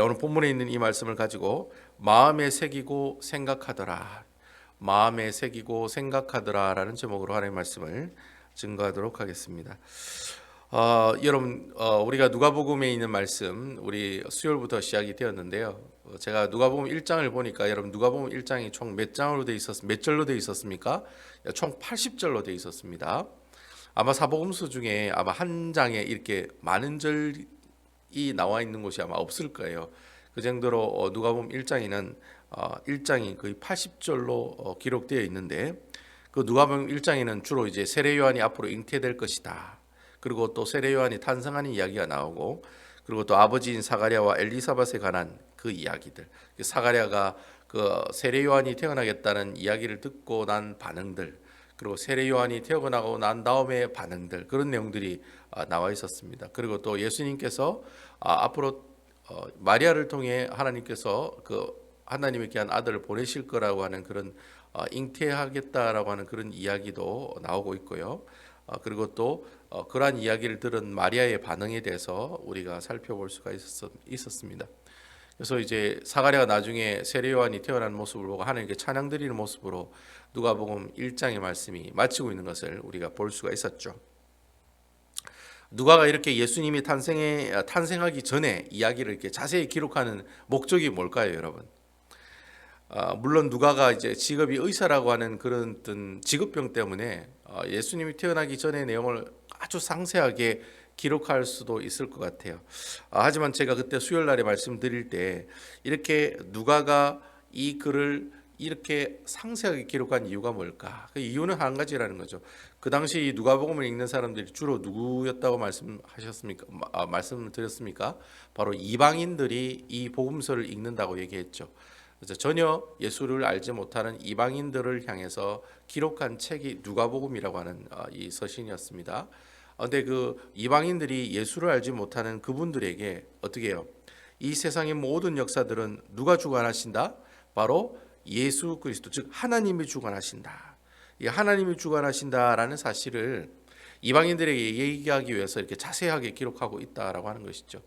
오늘 본문에 있는 이 말씀을 가지고 마음에 새기고 생각하더라. 마음에 새기고 생각하더라라는 제목으로 하나님의 말씀을 증거하도록 하겠습니다. 여러분, 우리가 누가복음에 있는 말씀 우리 수요일부터 시작이 되었는데요. 제가 누가복음 1장을 보니까 여러분 누가복음 1장이 총 몇 절로 돼 있었습니까? 총 80절로 돼 있었습니다. 아마 사복음서 중에 아마 한 장에 이렇게 많은 절이 나와 있는 곳이 아마 없을 거예요. 그 정도로 누가복음 1장에는 1장이 거의 80절로 기록되어 있는데, 그 누가복음 1장에는 주로 이제 세례 요한이 앞으로 잉태될 것이다. 그리고 또 세례 요한이 탄생하는 이야기가 나오고, 그리고 또 아버지인 사가랴와 엘리사벳에 관한 그 이야기들, 사가랴가 그 세례 요한이 태어나겠다는 이야기를 듣고 난 반응들, 그리고 세례 요한이 태어나고 난 다음에 반응들, 그런 내용들이 나와 있었습니다. 그리고 또 예수님께서 앞으로 마리아를 통해 하나님께서 그 하나님의 귀한 아들을 보내실 거라고 하는 그런 잉태하겠다라고 하는 그런 이야기도 나오고 있고요. 그리고 또 그러한 이야기를 들은 마리아의 반응에 대해서 우리가 살펴볼 수가 있었습니다. 그래서 이제 사가랴가 나중에 세례 요한이 태어난 모습을 보고 하나님께 찬양 드리는 모습으로 누가복음 1장의 말씀이 마치고 있는 것을 우리가 볼 수가 있었죠. 누가가 이렇게 예수님이 탄생하기 전에 이야기를 이렇게 자세히 기록하는 목적이 뭘까요, 여러분? 물론 누가가 이제 직업이 의사라고 하는 그런 어떤 직업병 때문에 예수님이 태어나기 전의 내용을 아주 상세하게 기록할 수도 있을 것 같아요. 하지만 제가 그때 수요일 날에 말씀드릴 때 이렇게 누가가 이 글을 이렇게 상세하게 기록한 이유가 뭘까? 그 이유는 한 가지라는 거죠. 그 당시 누가복음을 읽는 사람들이 주로 누구였다고 말씀을 드렸습니까? 바로 이방인들이 이 복음서를 읽는다고 얘기했죠. 그래서 전혀 예수를 알지 못하는 이방인들을 향해서 기록한 책이 누가복음이라고 하는 이 서신이었습니다. 근데 그 이방인들이 예수를 알지 못하는 그분들에게 어떻게 해요? 이 세상의 모든 역사들은 누가 주관하신다? 바로 예수 그리스도, 즉 하나님이 주관하신다. 이 하나님이 주관하신다라는 사실을 이방인들에게 얘기하기 위해서 이렇게 자세하게 기록하고 있다라고 하는 것이죠.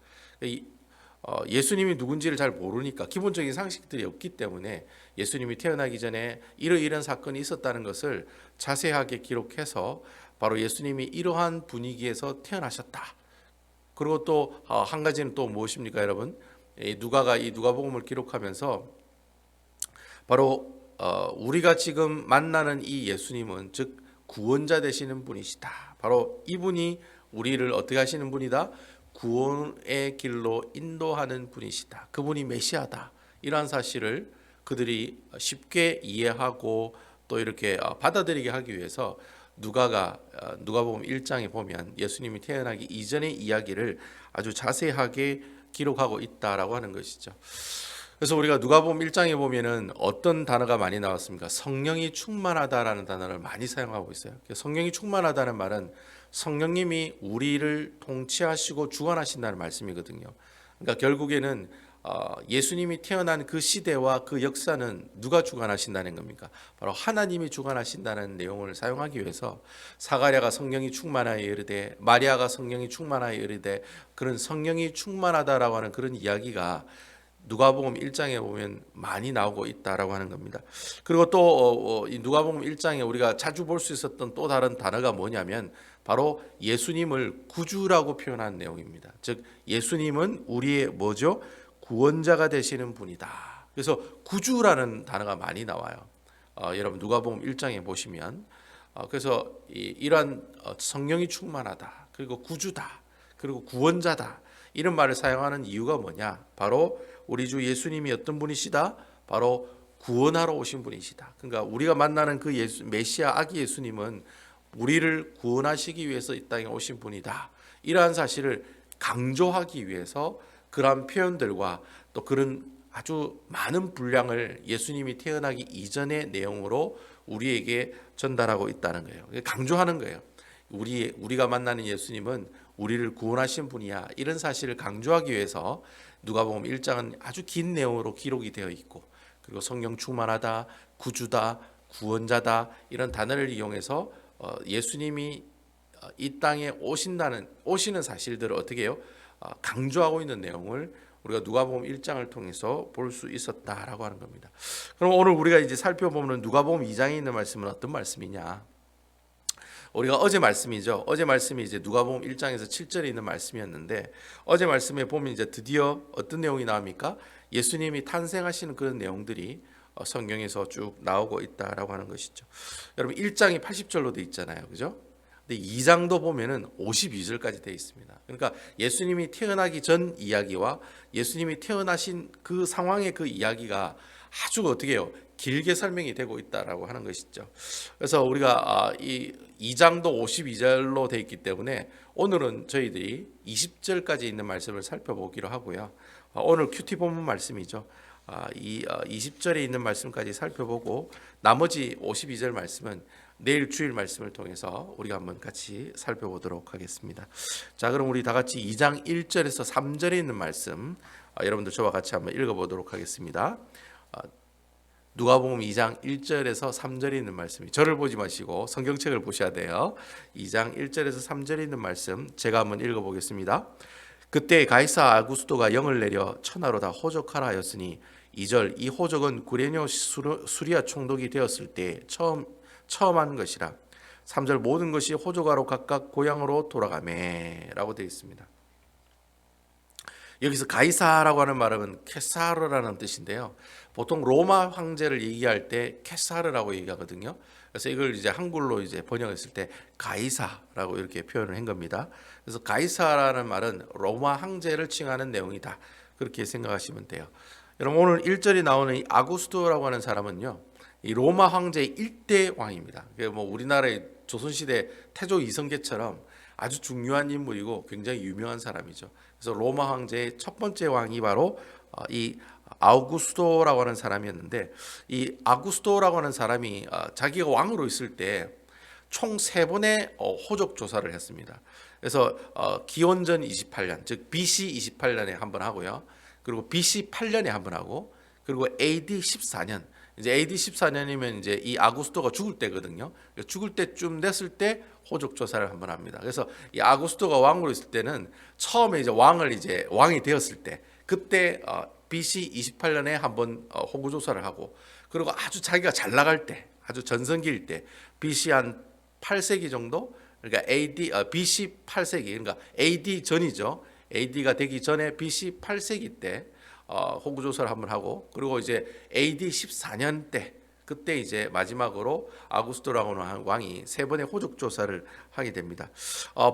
예수님이 누군지를 잘 모르니까 기본적인 상식들이 없기 때문에 예수님이 태어나기 전에 이러이러한 사건이 있었다는 것을 자세하게 기록해서 바로 예수님이 이러한 분위기에서 태어나셨다. 그리고 또 한 가지는 또 무엇입니까, 여러분? 누가가 이 누가복음을 기록하면서 바로 우리가 지금 만나는 이 예수님은 즉 구원자 되시는 분이시다. 바로 이분이 우리를 어떻게 하시는 분이다? 구원의 길로 인도하는 분이시다. 그분이 메시아다. 이러한 사실을 그들이 쉽게 이해하고 또 이렇게 받아들이게 하기 위해서 누가복음 1장에 보면 예수님이 태어나기 이전의 이야기를 아주 자세하게 기록하고 있다라고 하는 것이죠. 그래서 우리가 누가복음 1장에 보면은 어떤 단어가 많이 나왔습니까? 성령이 충만하다라는 단어를 많이 사용하고 있어요. 성령이 충만하다는 말은 성령님이 우리를 통치하시고 주관하신다는 말씀이거든요. 그러니까 결국에는 예수님이 태어난 그 시대와 그 역사는 누가 주관하신다는 겁니까? 바로 하나님이 주관하신다는 내용을 사용하기 위해서 사가랴가 성령이 충만하여 이르되 마리아가 성령이 누가하여 이르되 그런 성령이 충만하다라고 하는 그런 이야기가 누가복음 1장에 보면 많이 나오고 있다라고 하는 겁니다. 그리고 또 이 누가복음 1장에 우리가 자주 볼 수 있었던 또 다른 단어가 뭐냐면 바로 예수님을 구주라고 표현한 내용입니다. 즉 예수님은 우리의 뭐죠? 구원자가 되시는 분이다. 그래서 구주라는 단어가 많이 나와요. 여러분 누가복음 1장에 보시면 그래서 이러한 성령이 충만하다. 그리고 구주다. 그리고 구원자다. 이런 말을 사용하는 이유가 뭐냐? 바로 우리 주 예수님이 어떤 분이시다? 바로 구원하러 오신 분이시다. 그러니까 우리가 만나는 그 메시아 아기 예수님은 우리를 구원하시기 위해서 이 땅에 오신 분이다. 이러한 사실을 강조하기 위해서 그러한 표현들과 또 그런 아주 많은 분량을 예수님이 태어나기 이전의 내용으로 우리에게 전달하고 있다는 거예요. 강조하는 거예요. 우리가 만나는 예수님은 우리를 구원하신 분이야. 이런 사실을 강조하기 위해서 누가복음 1장은 아주 긴 내용으로 기록이 되어 있고, 그리고 성령 충만하다, 구주다, 구원자다 이런 단어를 이용해서 예수님이 이 땅에 오시는 사실들을 어떻게 해요? 강조하고 있는 내용을 우리가 누가복음 1장을 통해서 볼 수 있었다라고 하는 겁니다. 그럼 오늘 우리가 이제 살펴보면 누가복음 2장에 있는 말씀은 어떤 말씀이냐? 우리가 어제 말씀이죠. 어제 말씀이 이제 누가복음 1장에서 7절에 있는 말씀이었는데, 어제 말씀에 보면 이제 드디어 어떤 내용이 나옵니까? 예수님이 탄생하시는 그런 내용들이 성경에서 쭉 나오고 있다라고 하는 것이죠. 여러분 1장이 80절로 돼 있잖아요. 그죠? 근데 2장도 보면은 52절까지 돼 있습니다. 그러니까 예수님이 태어나기 전 이야기와 예수님이 태어나신 그 상황의 그 이야기가 아주 어떻게 해요? 길게 설명이 되고 있다라고 하는 것이죠. 그래서 우리가 이 2장도 52절로 돼 있기 때문에 오늘은 저희들이 20절까지 있는 말씀을 살펴보기로 하고요. 오늘 큐티 본문 말씀이죠. 이 20절에 있는 말씀까지 살펴보고 나머지 52절 말씀은 내일 주일 말씀을 통해서 우리가 한번 같이 살펴보도록 하겠습니다. 자, 그럼 우리 다 같이 2장 1절에서 3절에 있는 말씀 여러분들 저와 같이 한번 읽어보도록 하겠습니다. 누가복음 2장 1절에서 3절에 있는 말씀이, 저를 보지 마시고 성경책을 보셔야 돼요. 2장 1절에서 3절에 있는 말씀 제가 한번 읽어보겠습니다. 그때 가이사 아구스토가 영을 내려 천하로 다 호적하라 하였으니 2절 이 호적은 구레뇨 수리아 총독이 되었을 때 처음 한 것이라. 3절 모든 것이 호적하러 각각 고향으로 돌아가매라고 되어 있습니다. 여기서 가이사라고 하는 말은 케사르라는 뜻인데요. 보통 로마 황제를 얘기할 때 케사르라고 얘기하거든요. 그래서 이걸 이제 한글로 이제 번역했을 때 가이사라고 이렇게 표현을 한 겁니다. 그래서 가이사라는 말은 로마 황제를 칭하는 내용이다. 그렇게 생각하시면 돼요. 여러분 오늘 1절이 나오는 이 아구스토라고 하는 사람은요, 이 로마 황제의 1대 왕입니다. 뭐 우리나라의 조선시대 태조 이성계처럼 아주 중요한 인물이고 굉장히 유명한 사람이죠. 그래서 로마 황제의 첫 번째 왕이 바로 이 아우구스토라고 하는 사람이었는데, 이 아구스토라고 하는 사람이 자기가 왕으로 있을 때 총 3번의 호적 조사를 했습니다. 그래서 기원전 28년, 즉 BC 28년에 한 번 하고요. 그리고 BC 8년에 한 번 하고, 그리고 AD 14년. 이제 AD 14년이면 이제 이 아구스토가 죽을 때거든요. 죽을 때쯤 됐을 때 호적 조사를 한번 합니다. 그래서 이 아구스토가 왕으로 있을 때는 처음에 이제 왕이 되었을 때, 그때 BC 28년에 한번 호구 조사를 하고, 그리고 아주 자기가 잘 나갈 때, 아주 전성기일 때 BC 한 8세기 정도, 그러니까 BC 8세기, 그러니까 AD 전이죠. AD가 되기 전에 BC 8세기 때 호구 조사를 한번 하고, 그리고 이제 AD 14년 때 그때 이제 마지막으로 아구스토라고 하는 왕이 3번의 호적 조사를 하게 됩니다.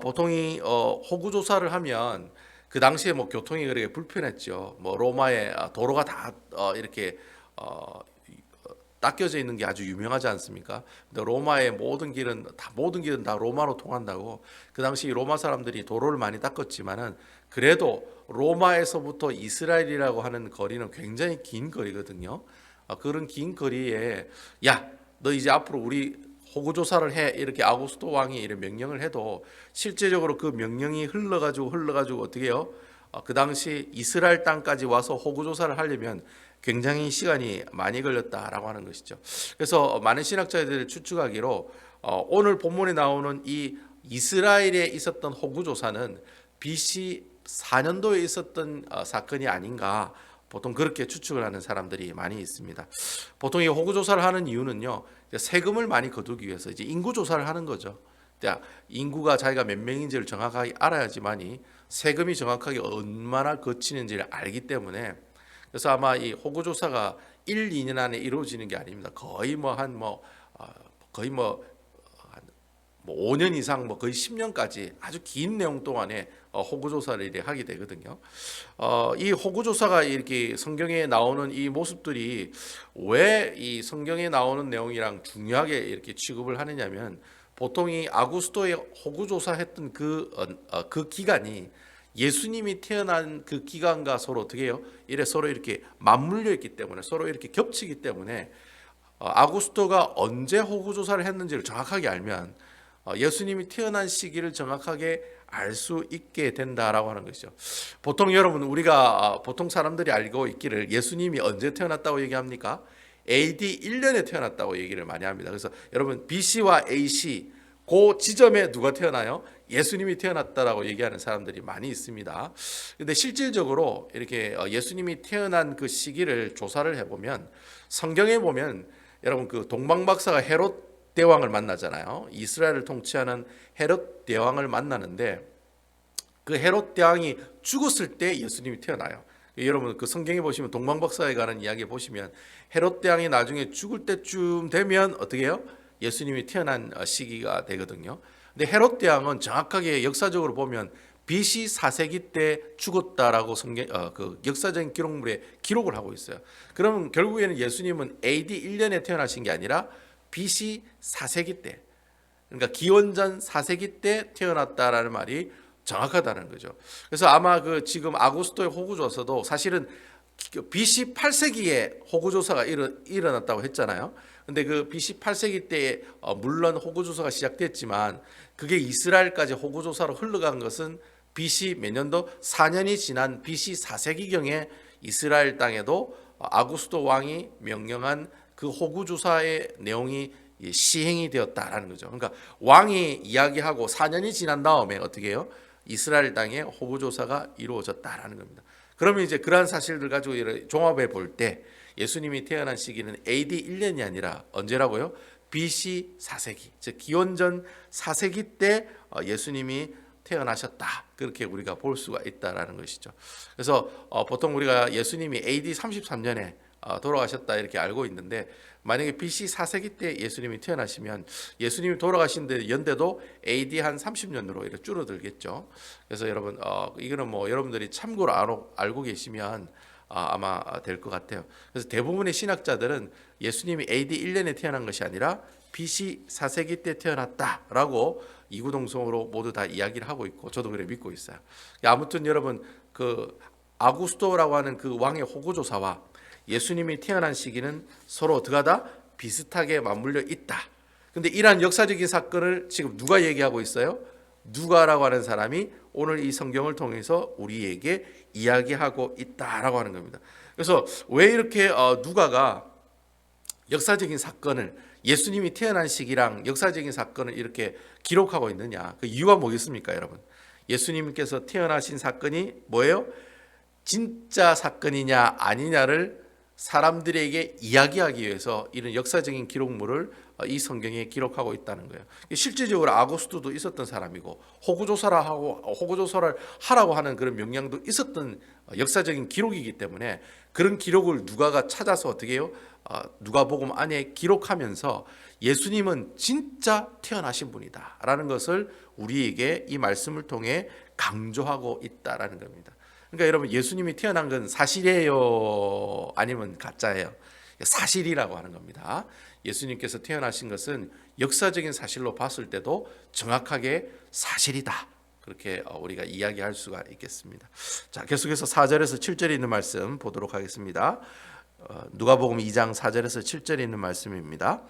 보통 이 호구 조사를 하면 그 당시에 뭐 교통이 그렇게 불편했죠. 뭐 로마의 도로가 다 이렇게 닦여져 있는 게 아주 유명하지 않습니까? 근데 로마의 모든 길은 다 로마로 통한다고. 그 당시 로마 사람들이 도로를 많이 닦았지만은 그래도 로마에서부터 이스라엘이라고 하는 거리는 굉장히 긴 거리거든요. 그런 긴 거리에 야, 너 이제 앞으로 우리 호구 조사를 해, 이렇게 아구스토 왕이 이런 명령을 해도 실제적으로 그 명령이 흘러가지고 어떻게 해요? 그 당시 이스라엘 땅까지 와서 호구 조사를 하려면 굉장히 시간이 많이 걸렸다라고 하는 것이죠. 그래서 많은 신학자들이 추측하기로 오늘 본문에 나오는 이 이스라엘에 있었던 호구 조사는 BC 4년도에 있었던 사건이 아닌가, 보통 그렇게 추측을 하는 사람들이 많이 있습니다. 보통 이 호구 조사를 하는 이유는요, 세금을 많이 거두기 위해서 이제 인구 조사를 하는 거죠. 인구가 자기가 몇 명인지를 정확하게 알아야지만이 세금이 정확하게 얼마나 거치는지를 알기 때문에, 그래서 아마 이 호구 조사가 1, 2년 안에 이루어지는 게 아닙니다. 거의 5년 이상, 거의 10년까지 아주 긴 내용 동안에 호구 조사를 이렇게 하게 되거든요. 이 호구 조사가 이렇게 성경에 나오는 이 모습들이 왜 이 성경에 나오는 내용이랑 중요하게 이렇게 취급을 하느냐면, 보통 이 아구스토의 호구 조사했던 그 기간이 예수님이 태어난 그 기간과 서로 어떻게 해요? 서로 이렇게 맞물려 있기 때문에, 서로 이렇게 겹치기 때문에 아구스토가 언제 호구 조사를 했는지를 정확하게 알면 예수님이 태어난 시기를 정확하게 알 수 있게 된다라고 하는 것이죠. 보통 여러분, 우리가 보통 사람들이 알고 있기를 예수님이 언제 태어났다고 얘기합니까? AD 1년에 태어났다고 얘기를 많이 합니다. 그래서 여러분 BC와 AC 그 지점에 누가 태어나요? 예수님이 태어났다라고 얘기하는 사람들이 많이 있습니다. 근데 실질적으로 이렇게 예수님이 태어난 그 시기를 조사를 해보면 성경에 보면 여러분 그 동방박사가 헤롯 대왕을 만나잖아요. 이스라엘을 통치하는 헤롯 대왕을 만나는데 그 헤롯 대왕이 죽었을 때 예수님이 태어나요. 여러분 그 성경에 보시면 동방박사에 관한 이야기 보시면 헤롯 대왕이 나중에 죽을 때쯤 되면 어떻게 해요? 예수님이 태어난 시기가 되거든요. 근데 헤롯 대왕은 정확하게 역사적으로 보면 BC 4세기 때 죽었다라고 그 역사적인 기록물에 기록을 하고 있어요. 그러면 결국에는 예수님은 AD 1년에 태어나신 게 아니라 BC 4세기 때, 그러니까 기원전 4세기 때 태어났다라는 말이 정확하다는 거죠. 그래서 아마 그 지금 아구스토의 호구조사도 사실은 BC 8세기에 호구조사가 일어났다고 했잖아요. 근데 그 BC 8세기 때에 물론 호구조사가 시작됐지만 그게 이스라엘까지 호구조사로 흘러간 것은 BC 몇 년도 4년이 지난 BC 4세기경에 이스라엘 땅에도 아구스토 왕이 명령한 그 호구조사의 내용이 시행이 되었다라는 거죠. 그러니까 왕이 이야기하고 4년이 지난 다음에 어떻게 해요? 이스라엘 땅에 호구조사가 이루어졌다라는 겁니다. 그러면 이제 그러한 사실들 가지고 종합해 볼 때 예수님이 태어난 시기는 AD 1년이 아니라 언제라고요? BC 4세기, 즉 기원전 4세기 때 예수님이 태어나셨다. 그렇게 우리가 볼 수가 있다라는 것이죠. 그래서 보통 우리가 예수님이 AD 33년에 돌아가셨다 이렇게 알고 있는데 만약에 BC 4세기 때 예수님이 태어나시면 예수님이 돌아가신 연대도 AD 한 30년으로 이렇게 줄어들겠죠. 그래서 여러분 이거는 뭐 여러분들이 참고로 알고 계시면 아마 될 것 같아요. 그래서 대부분의 신학자들은 예수님이 AD 1년에 태어난 것이 아니라 BC 4세기 때 태어났다라고 이구동성으로 모두 다 이야기를 하고 있고 저도 그래 믿고 있어요. 아무튼 여러분 그 아구스토라고 하는 그 왕의 호구조사와 예수님이 태어난 시기는 서로 어떻게 하다? 비슷하게 맞물려 있다. 근데 이러한 역사적인 사건을 지금 누가 얘기하고 있어요? 누가라고 하는 사람이 오늘 이 성경을 통해서 우리에게 이야기하고 있다라고 하는 겁니다. 그래서 왜 이렇게 누가가 역사적인 사건을 예수님이 태어난 시기랑 역사적인 사건을 이렇게 기록하고 있느냐? 그 이유가 뭐겠습니까, 여러분? 예수님께서 태어나신 사건이 뭐예요? 진짜 사건이냐 아니냐를 사람들에게 이야기하기 위해서 이런 역사적인 기록물을 이 성경에 기록하고 있다는 거예요. 실질적으로 아구스토도 있었던 사람이고 호구조사를 하라고 하는 그런 명령도 있었던 역사적인 기록이기 때문에 그런 기록을 누가가 찾아서 어떻게 해요? 누가복음 안에 기록하면서 예수님은 진짜 태어나신 분이다라는 것을 우리에게 이 말씀을 통해 강조하고 있다라는 겁니다. 그러니까 여러분 예수님이 태어난 건 사실이에요? 아니면 가짜예요? 사실이라고 하는 겁니다. 예수님께서 태어나신 것은 역사적인 사실로 봤을 때도 정확하게 사실이다. 그렇게 우리가 이야기할 수가 있겠습니다. 자, 계속해서 4절에서 7절에 있는 말씀 보도록 하겠습니다. 누가복음 2장 4절에서 7절에 있는 말씀입니다.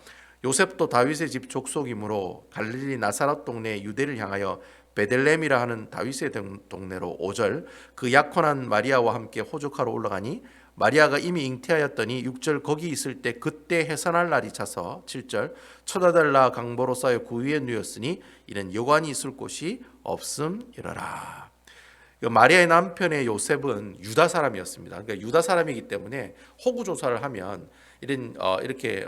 요셉도 다윗의 집 족속이므로 갈릴리 나사렛 동네 유대를 향하여 베들레헴이라 하는 다윗의 동네로 5절 그 약혼한 마리아와 함께 호적하러 올라가니 마리아가 이미 잉태하였더니 6절 거기 있을 때 그때 해산할 날이 차서 7절 쳐다달라 강보로 쌓여 그 위에 누웠으니 이는 여관이 있을 곳이 없음이러라. 마리아의 남편의 요셉은 유다 사람이었습니다. 그러니까 유다 사람이기 때문에 호구 조사를 하면 이렇게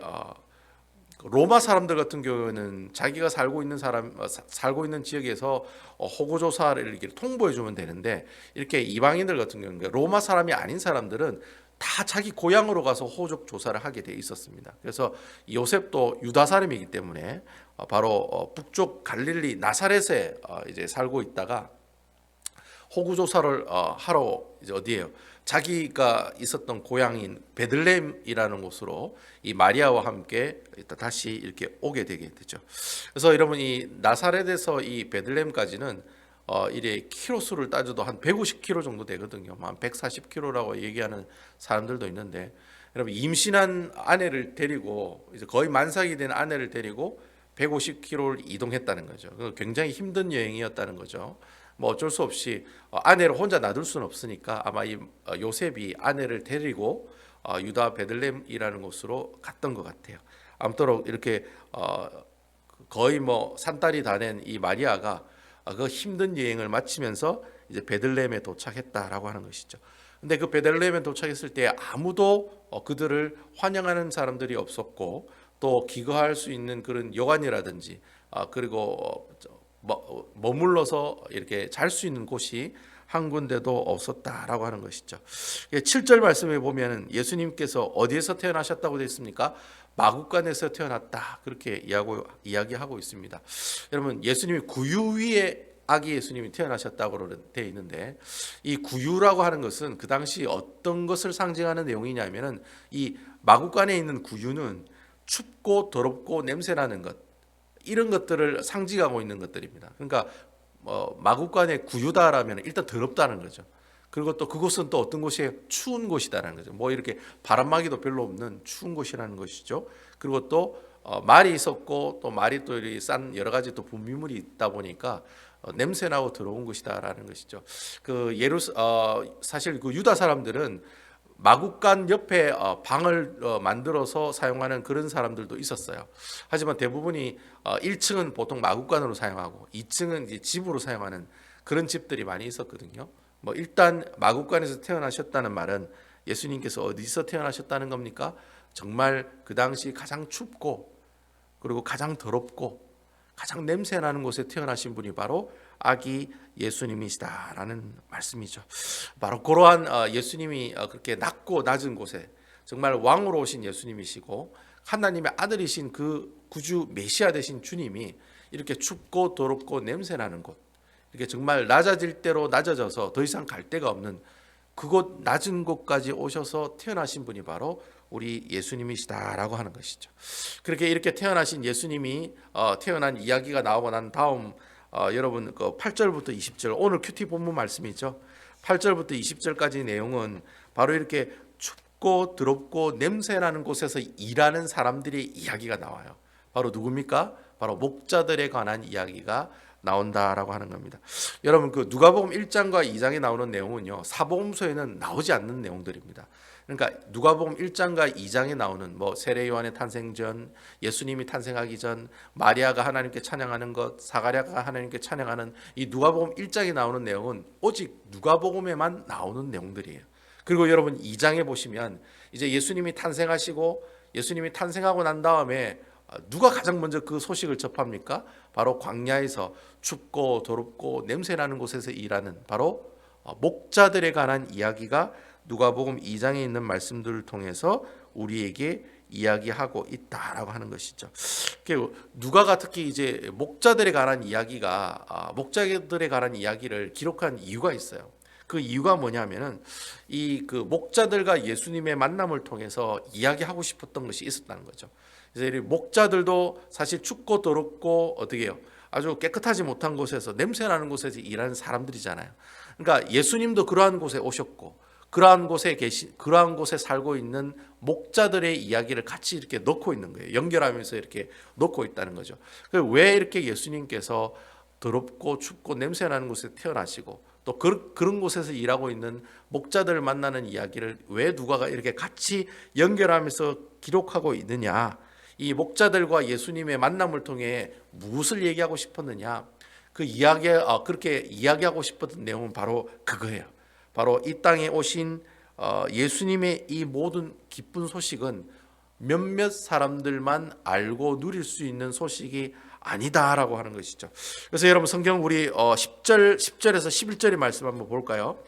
로마 사람들 같은 경우에는 자기가 살고 있는 지역에서 호구 조사를 이렇게 통보해 주면 되는데 이렇게 이방인들 같은 경우는 로마 사람이 아닌 사람들은 다 자기 고향으로 가서 호적 조사를 하게 돼 있었습니다. 그래서 요셉도 유다 사람이기 때문에 바로 북쪽 갈릴리 나사렛에 이제 살고 있다가 호구 조사를 하러 이제 어디에요? 자기가 있었던 고향인 베들레헴이라는 곳으로 이 마리아와 함께 다시 이렇게 오게 되게 되죠. 그래서 여러분 이 나사렛에서 이 베들레헴까지는 이래 키로수를 따져도 한 150km 정도 되거든요. 한 140km라고 얘기하는 사람들도 있는데 여러분 임신한 아내를 데리고 이제 거의 만삭이 된 아내를 데리고 150km를 이동했다는 거죠. 굉장히 힘든 여행이었다는 거죠. 뭐 어쩔 수 없이 아내를 혼자 놔둘 수는 없으니까 아마 이 요셉이 아내를 데리고 유다 베들레헴이라는 곳으로 갔던 것 같아요. 아무쪼록 이렇게 거의 뭐 산딸이 다 된 이 마리아가 그 힘든 여행을 마치면서 이제 베들레헴에 도착했다라고 하는 것이죠. 근데 그 베들레헴에 도착했을 때 아무도 그들을 환영하는 사람들이 없었고, 또 기거할 수 있는 그런 여관이라든지 그리고 머물러서 이렇게 잘 수 있는 곳이 한 군데도 없었다라고 하는 것이죠. 7절 말씀에 보면 예수님께서 어디에서 태어나셨다고 되어 있습니까? 마구간에서 태어났다, 그렇게 이야기하고 있습니다. 여러분, 예수님이 구유 위에 아기 예수님이 태어나셨다고 되어 있는데, 이 구유라고 하는 것은 그 당시 어떤 것을 상징하는 내용이냐면은, 이 마구간에 있는 구유는 춥고 더럽고 냄새나는 것, 이런 것들을 상징하고 있는 것들입니다. 그러니까 마구간에 구유다라면 일단 더럽다는 거죠. 그리고 또 그곳은 또 어떤 곳이에요? 추운 곳이다라는 거죠. 뭐 이렇게 바람막이도 별로 없는 추운 곳이라는 것이죠. 그리고 또 말이 있었고, 또 말이 또 싼 여러 가지 또 분비물이 있다 보니까 냄새나고 더러운 곳이다라는 것이죠. 사실 그 유다 사람들은 마구간 옆에 방을 만들어서 사용하는 그런 사람들도 있었어요. 하지만 대부분이 1층은 보통 마구간으로 사용하고 2층은 이제 집으로 사용하는 그런 집들이 많이 있었거든요. 뭐 일단 마구간에서 태어나셨다는 말은 예수님께서 어디서 태어나셨다는 겁니까? 정말 그 당시 가장 춥고, 그리고 가장 더럽고 가장 냄새나는 곳에 태어나신 분이 바로 아기 예수님이시다라는 말씀이죠. 바로 그러한 예수님이 그렇게 낮고 낮은 곳에 정말 왕으로 오신 예수님이시고, 하나님의 아들이신 그 구주 메시아 되신 주님이 이렇게 춥고 더럽고 냄새나는 곳, 이렇게 정말 낮아질 대로 낮아져서 더 이상 갈 데가 없는 그곳 낮은 곳까지 오셔서 태어나신 분이 바로 우리 예수님이시다라고 하는 것이죠. 그렇게 이렇게 태어나신 예수님이 태어난 이야기가 나오고 난 다음 여러분 그 8절부터 20절, 오늘 큐티 본문 말씀이죠. 8절부터 20절까지 내용은 바로 이렇게 춥고 더럽고 냄새나는 곳에서 일하는 사람들의 이야기가 나와요. 바로 누굽니까? 바로 목자들에 관한 이야기가 나온다라고 하는 겁니다. 여러분, 그 누가복음 1장과 2장에 나오는 내용은요, 사복음서에는 나오지 않는 내용들입니다. 그러니까 누가복음 1장과 2장에 나오는 뭐 세례 요한의 탄생 전, 예수님이 탄생하기 전, 마리아가 하나님께 찬양하는 것, 사가랴가 하나님께 찬양하는 이 누가복음 1장에 나오는 내용은 오직 누가복음에만 나오는 내용들이에요. 그리고 여러분 2장에 보시면 이제 예수님이 탄생하시고, 예수님이 탄생하고 난 다음에 누가 가장 먼저 그 소식을 접합니까? 바로 광야에서 춥고 더럽고 냄새나는 곳에서 일하는 바로 목자들에 관한 이야기가 누가복음 2장에 있는 말씀들을 통해서 우리에게 이야기하고 있다라고 하는 것이죠. 누가가 특히 이제 목자들에 관한 목자들에 관한 이야기를 기록한 이유가 있어요. 그 이유가 뭐냐면은 이 그 목자들과 예수님의 만남을 통해서 이야기하고 싶었던 것이 있었다는 거죠. 그래서 이 목자들도 사실 춥고 더럽고 어떻게 해요? 아주 깨끗하지 못한 곳에서 냄새나는 곳에서 일하는 사람들이잖아요. 그러니까 예수님도 그러한 곳에 오셨고, 그러한 곳에 살고 있는 목자들의 이야기를 같이 이렇게 넣고 있는 거예요. 연결하면서 이렇게 넣고 있다는 거죠. 왜 이렇게 예수님께서 더럽고 춥고 냄새나는 곳에 태어나시고 또 그런 곳에서 일하고 있는 목자들을 만나는 이야기를 왜 누가가 이렇게 같이 연결하면서 기록하고 있느냐? 이 목자들과 예수님의 만남을 통해 무엇을 얘기하고 싶었느냐? 그렇게 이야기하고 싶었던 내용은 바로 그거예요. 바로 이 땅에 오신 예수님의 이 모든 기쁜 소식은 몇몇 사람들만 알고 누릴 수 있는 소식이 아니다라고 하는 것이죠. 그래서 여러분 성경 우리 10절에서 11절의 말씀 한번 볼까요?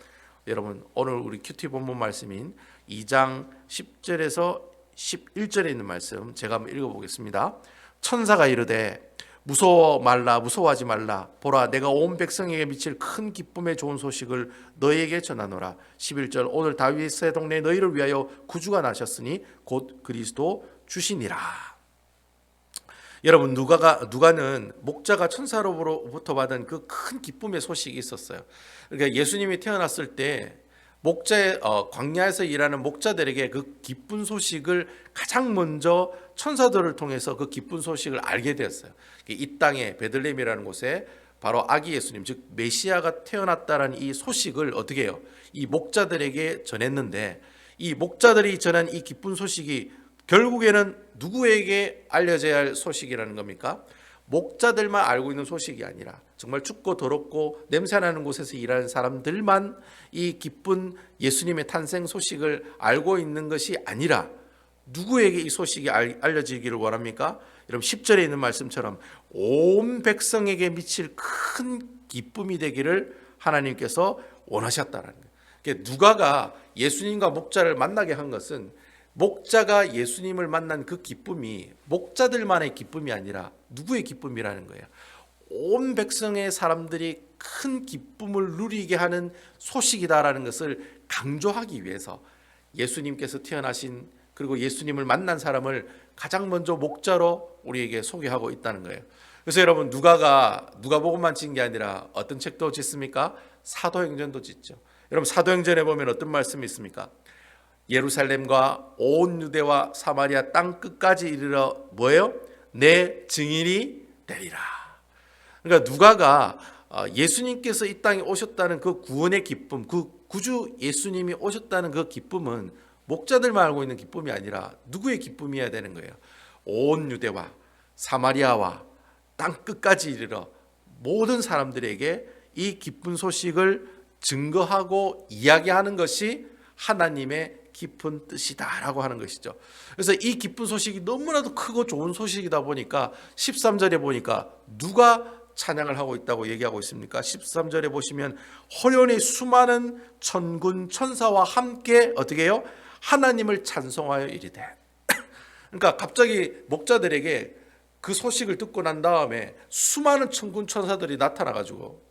여러분 오늘 우리 큐티 본문 말씀인 2장 10절에서 11절에 있는 말씀 제가 한번 읽어보겠습니다. 천사가 이르되 무서워하지 말라. 보라 내가 온 백성에게 미칠 큰 기쁨의 좋은 소식을 너희에게 전하노라. 11절 오늘 다윗의 동네에 너희를 위하여 구주가 나셨으니 곧 그리스도 주시니라. 여러분 누가는 목자가 천사로부터 받은 그 큰 기쁨의 소식이 있었어요. 그러니까 예수님이 태어났을 때 광야에서 일하는 목자들에게 그 기쁜 소식을 가장 먼저 천사들을 통해서 그 기쁜 소식을 알게 되었어요. 이 땅에 베들레헴이라는 곳에 바로 아기 예수님 즉 메시아가 태어났다는 이 소식을 어떻게 해요? 이 목자들에게 전했는데 이 목자들이 전한 이 기쁜 소식이 결국에는 누구에게 알려져야 할 소식이라는 겁니까? 목자들만 알고 있는 소식이 아니라 정말 춥고 더럽고 냄새나는 곳에서 일하는 사람들만 이 기쁜 예수님의 탄생 소식을 알고 있는 것이 아니라 누구에게 이 소식이 알려지기를 원합니까? 여러분 10절에 있는 말씀처럼 온 백성에게 미칠 큰 기쁨이 되기를 하나님께서 원하셨다라는 거예요. 그러니까 누가가 예수님과 목자를 만나게 한 것은 목자가 예수님을 만난 그 기쁨이 목자들만의 기쁨이 아니라 누구의 기쁨이라는 거예요. 온 백성의 사람들이 큰 기쁨을 누리게 하는 소식이다라는 것을 강조하기 위해서 예수님께서 태어나신 그리고 예수님을 만난 사람을 가장 먼저 목자로 우리에게 소개하고 있다는 거예요. 그래서 여러분 누가가 누가복음만 짓는 게 아니라 어떤 책도 짓습니까? 사도행전도 짓죠. 여러분 사도행전에 보면 어떤 말씀이 있습니까? 예루살렘과 온 유대와 사마리아 땅 끝까지 이르러 뭐예요? 내 증인이 되리라. 그러니까 누가가 예수님께서 이 땅에 오셨다는 그 구원의 기쁨, 그 구주 예수님이 오셨다는 그 기쁨은 목자들만 알고 있는 기쁨이 아니라 누구의 기쁨이어야 되는 거예요. 온 유대와 사마리아와 땅 끝까지 이르러 모든 사람들에게 이 기쁜 소식을 증거하고 이야기하는 것이 하나님의 깊은 뜻이다라고 하는 것이죠. 그래서 이 기쁜 소식이 너무나도 크고 좋은 소식이다 보니까 13절에 보니까 누가 찬양을 하고 있다고 얘기하고 있습니까? 13절에 보시면 호련히 수많은 천군 천사와 함께 어떻게 해요? 하나님을 찬송하여 이르되. 그러니까 갑자기 목자들에게 그 소식을 듣고 난 다음에 수많은 천군 천사들이 나타나가지고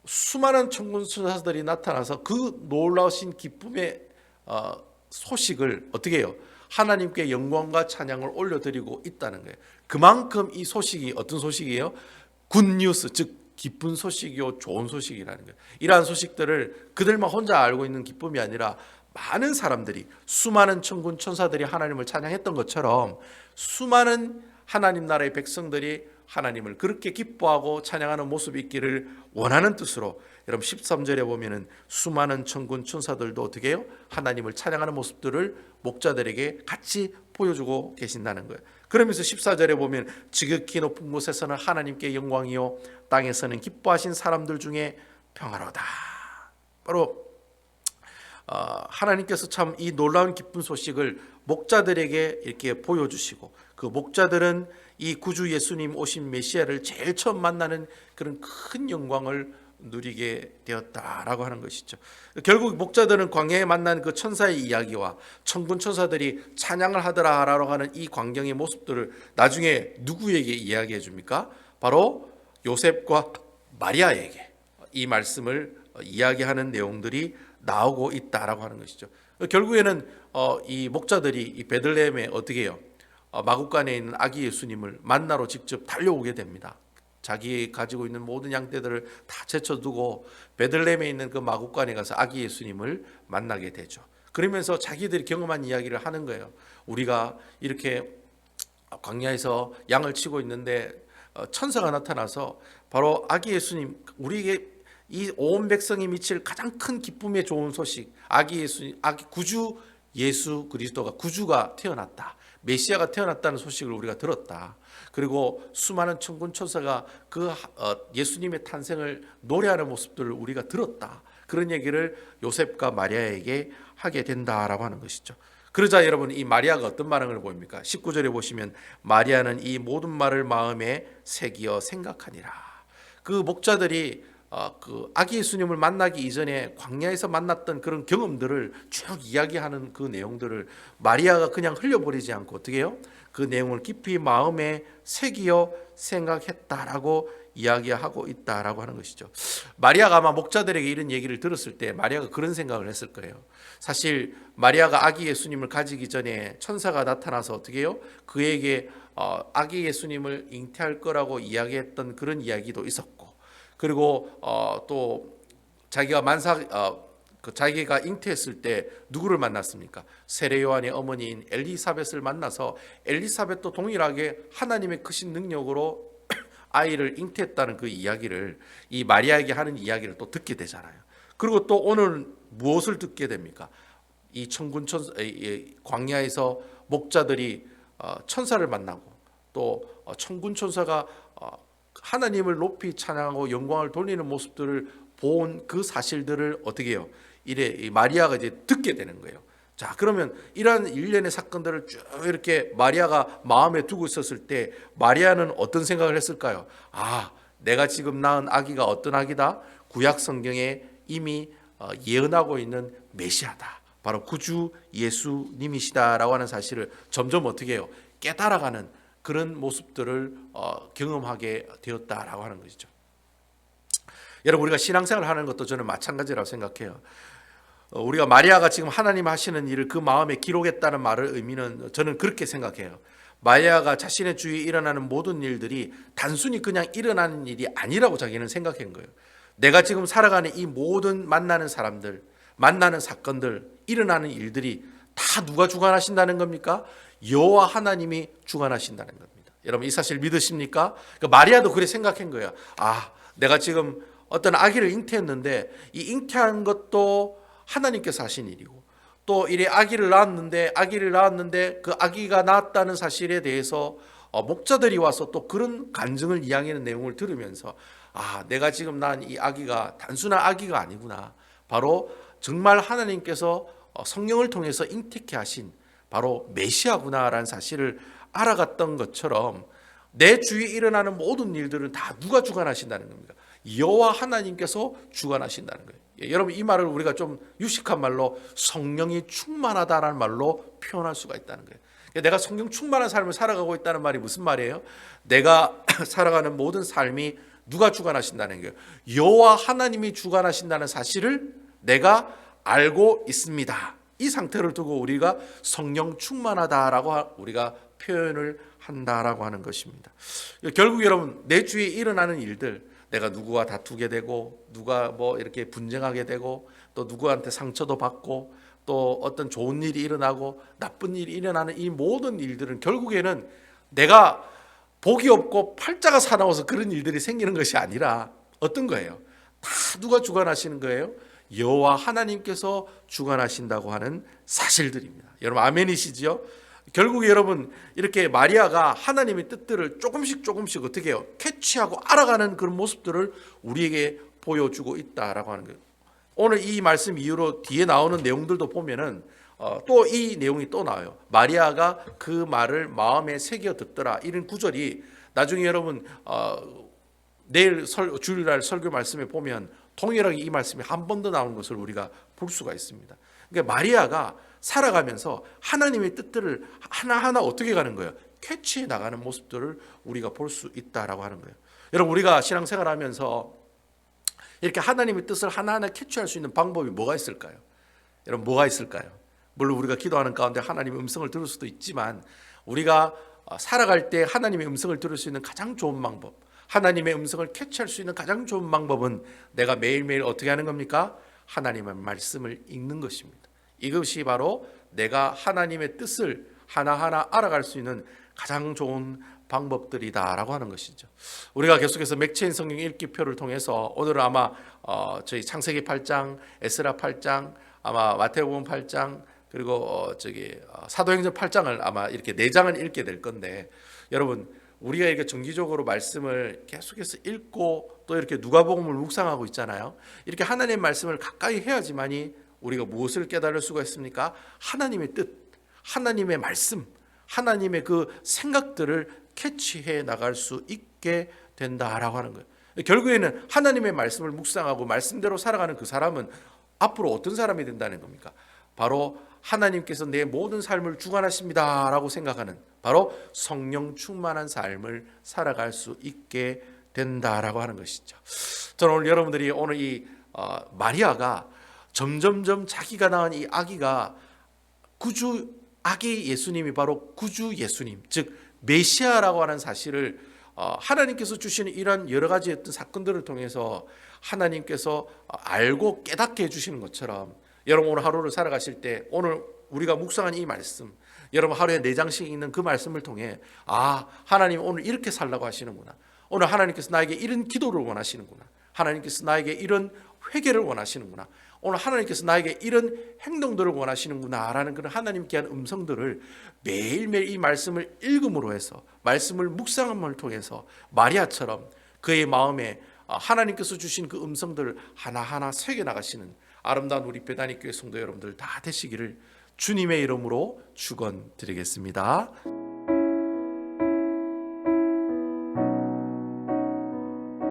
수많은 천군 천사들이 나타나서 그 놀라우신 기쁨의 소식을 어떻게 해요? 하나님께 영광과 찬양을 올려드리고 있다는 거예요. 그만큼 이 소식이 어떤 소식이에요? 굿뉴스, 즉 기쁜 소식이요 좋은 소식이라는 거예요. 이러한 소식들을 그들만 혼자 알고 있는 기쁨이 아니라 많은 사람들이 수많은 천군 천사들이 하나님을 찬양했던 것처럼 수많은 하나님 나라의 백성들이 하나님을 그렇게 기뻐하고 찬양하는 모습이 있기를 원하는 뜻으로 여러분 13절에 보면은 수많은 천군 천사들도 어떻게 해요? 하나님을 찬양하는 모습들을 목자들에게 같이 보여주고 계신다는 거예요. 그러면서 14절에 보면 지극히 높은 곳에서는 하나님께 영광이요 땅에서는 기뻐하신 사람들 중에 평화로다. 바로 하나님께서 참 이 놀라운 기쁜 소식을 목자들에게 이렇게 보여주시고 그 목자들은 이 구주 예수님 오신 메시아를 제일 처음 만나는 그런 큰 영광을 누리게 되었다라고 하는 것이죠. 결국 목자들은 광야에 만난 그 천사의 이야기와 천군 천사들이 찬양을 하더라라고 하는 이 광경의 모습들을 나중에 누구에게 이야기해 줍니까? 바로 요셉과 마리아에게 이 말씀을 이야기하는 내용들이 나오고 있다라고 하는 것이죠. 결국에는 이 목자들이 이 베들레헴에 어떻게 해요? 마구간에 있는 아기 예수님을 만나러 직접 달려오게 됩니다. 자기 가지고 있는 모든 양떼들을 다 제쳐두고 베들레헴에 있는 그 마구간에 가서 아기 예수님을 만나게 되죠. 그러면서 자기들이 경험한 이야기를 하는 거예요. 우리가 이렇게 광야에서 양을 치고 있는데 천사가 나타나서 바로 아기 예수님, 우리에게 이 온 백성이 미칠 가장 큰 기쁨의 좋은 소식, 아기 예수님, 아기 구주 예수 그리스도가 구주가 태어났다. 메시아가 태어났다는 소식을 우리가 들었다. 그리고 수많은 천군 천사가 그 예수님의 탄생을 노래하는 모습들을 우리가 들었다. 그런 얘기를 요셉과 마리아에게 하게 된다라고 하는 것이죠. 그러자 여러분 이 마리아가 어떤 반응을 보입니까? 19절에 보시면 마리아는 이 모든 말을 마음에 새기어 생각하니라. 그 목자들이 그 아기 예수님을 만나기 이전에 광야에서 만났던 그런 경험들을 쭉 이야기하는 그 내용들을 마리아가 그냥 흘려버리지 않고 어떻게 해요? 그 내용을 깊이 마음에 새기어 생각했다라고 이야기하고 있다라고 하는 것이죠. 마리아가 아마 목자들에게 이런 얘기를 들었을 때 마리아가 그런 생각을 했을 거예요. 사실 마리아가 아기 예수님을 가지기 전에 천사가 나타나서 어떻게 해요? 그에게 아기 예수님을 잉태할 거라고 이야기했던 그런 이야기도 있었고, 그리고 또 자기가 자기가 잉태했을 때 누구를 만났습니까? 세례 요한의 어머니인 엘리사벳을 만나서 엘리사벳도 동일하게 하나님의 크신 능력으로 아이를 잉태했다는 그 이야기를 이 마리아에게 하는 이야기를 또 듣게 되잖아요. 그리고 또 오늘 무엇을 듣게 됩니까? 이 천군 천사 광야에서 목자들이 천사를 만나고 또 천군 천사가 하나님을 높이 찬양하고 영광을 돌리는 모습들을 본 그 사실들을 어떻게 해요? 이래 마리아가 이제 듣게 되는 거예요. 자, 그러면 이러한 일련의 사건들을 쭉 이렇게 마리아가 마음에 두고 있었을 때 마리아는 어떤 생각을 했을까요? 아, 내가 지금 낳은 아기가 어떤 아기다? 구약 성경에 이미 예언하고 있는 메시아다. 바로 구주 예수님이시다라고 하는 사실을 점점 어떻게 해요? 깨달아가는 그런 모습들을 경험하게 되었다라고 하는 것이죠. 여러분, 우리가 신앙생활을 하는 것도 저는 마찬가지라고 생각해요. 우리가 마리아가 지금 하나님 하시는 일을 그 마음에 기록했다는 말의 의미는 저는 그렇게 생각해요. 마리아가 자신의 주위에 일어나는 모든 일들이 단순히 그냥 일어나는 일이 아니라고 자기는 생각한 거예요. 내가 지금 살아가는 이 모든 만나는 사람들, 만나는 사건들, 일어나는 일들이 다 누가 주관하신다는 겁니까? 여호와 하나님이 주관하신다는 겁니다. 여러분, 이 사실 믿으십니까? 그러니까 마리아도 그래 생각한 거예요. 아, 내가 지금 어떤 아기를 잉태했는데 이 잉태한 것도 하나님께서 하신 일이고, 또 이래 아기를 낳았는데 그 아기가 낳았다는 사실에 대해서 목자들이 와서 또 그런 간증을 이야기하는 내용을 들으면서 아, 내가 지금 낳은 이 아기가 단순한 아기가 아니구나. 바로 정말 하나님께서 성령을 통해서 잉태케 하신 바로 메시아구나라는 사실을 알아갔던 것처럼 내 주위에 일어나는 모든 일들은 다 누가 주관하신다는 겁니까? 여호와 하나님께서 주관하신다는 거예요. 여러분, 이 말을 우리가 좀 유식한 말로 성령이 충만하다라는 말로 표현할 수가 있다는 거예요. 내가 성령 충만한 삶을 살아가고 있다는 말이 무슨 말이에요? 내가 살아가는 모든 삶이 누가 주관하신다는 거예요? 여호와 하나님이 주관하신다는 사실을 내가 알고 있습니다. 이 상태를 두고 우리가 성령 충만하다라고 우리가 표현을 한다라고 하는 것입니다. 결국 여러분, 내 주위에 일어나는 일들, 내가 누구와 다투게 되고 누가 뭐 이렇게 분쟁하게 되고 또 누구한테 상처도 받고 또 어떤 좋은 일이 일어나고 나쁜 일이 일어나는 이 모든 일들은 결국에는 내가 복이 없고 팔자가 사나워서 그런 일들이 생기는 것이 아니라 어떤 거예요? 다 누가 주관하시는 거예요? 여호와 하나님께서 주관하신다고 하는 사실들입니다. 여러분, 아멘이시지요? 결국 여러분, 이렇게 마리아가 하나님의 뜻들을 조금씩 어떻게 해요? 캐치하고 알아가는 그런 모습들을 우리에게 보여주고 있다라고 하는 거예요. 오늘 이 말씀 이후로 뒤에 나오는 내용들도 보면은 또 이 내용이 또 나와요. 마리아가 그 말을 마음에 새겨 듣더라. 이런 구절이 나중에 여러분 내일 주일날 설교 말씀에 보면 동일하게 이 말씀이 한 번 더 나오는 것을 우리가 볼 수가 있습니다. 그러니까 마리아가 살아가면서 하나님의 뜻들을 하나하나 어떻게 가는 거예요? 캐치해 나가는 모습들을 우리가 볼 수 있다라고 하는 거예요. 여러분, 우리가 신앙생활하면서 이렇게 하나님의 뜻을 하나하나 캐치할 수 있는 방법이 뭐가 있을까요? 여러분, 뭐가 있을까요? 물론 우리가 기도하는 가운데 하나님의 음성을 들을 수도 있지만 우리가 살아갈 때 하나님의 음성을 들을 수 있는 가장 좋은 방법, 하나님의 음성을 캐치할 수 있는 가장 좋은 방법은 내가 매일매일 어떻게 하는 겁니까? 하나님의 말씀을 읽는 것입니다. 이것이 바로 내가 하나님의 뜻을 하나하나 알아갈 수 있는 가장 좋은 방법들이다라고 하는 것이죠. 우리가 계속해서 맥체인 성경 읽기표를 통해서 오늘은 아마 저희 창세기 8장, 에스라 8장, 아마 마태복음 8장, 그리고 사도행전 8장을 아마 이렇게 4장을 읽게 될 건데, 여러분, 우리가 이렇게 정기적으로 말씀을 계속해서 읽고 또 이렇게 누가복음을 묵상하고 있잖아요. 이렇게 하나님의 말씀을 가까이 해야지만이 우리가 무엇을 깨달을 수가 있습니까? 하나님의 뜻, 하나님의 말씀, 하나님의 그 생각들을 캐치해 나갈 수 있게 된다라고 하는 거예요. 결국에는 하나님의 말씀을 묵상하고 말씀대로 살아가는 그 사람은 앞으로 어떤 사람이 된다는 겁니까? 바로 하나님께서 내 모든 삶을 주관하십니다라고 생각하는 바로 성령 충만한 삶을 살아갈 수 있게 된다라고 하는 것이죠. 저는 오늘 여러분들이 오늘 이 마리아가 점점점 자기가 낳은 이 아기가 아기 예수님이 바로 구주 예수님, 즉 메시아라고 하는 사실을 하나님께서 주시는 이런 여러 가지 어떤 사건들을 통해서 하나님께서 알고 깨닫게 해주시는 것처럼, 여러분 오늘 하루를 살아가실 때 오늘 우리가 묵상한 이 말씀, 여러분 하루에 4장씩 읽는 그 말씀을 통해 하나님 오늘 이렇게 살라고 하시는구나, 오늘 하나님께서 나에게 이런 기도를 원하시는구나, 하나님께서 나에게 이런 회개를 원하시는구나, 오늘 하나님께서 나에게 이런 행동들을 원하시는구나 라는 그런 하나님께 한 음성들을 매일매일 이 말씀을 읽음으로 해서, 말씀을 묵상함을 통해서 마리아처럼 그의 마음에 하나님께서 주신 그 음성들 하나하나 새겨 나가시는 아름다운 우리 베다니 교회 성도 여러분들 다 되시기를 주님의 이름으로 축원드리겠습니다.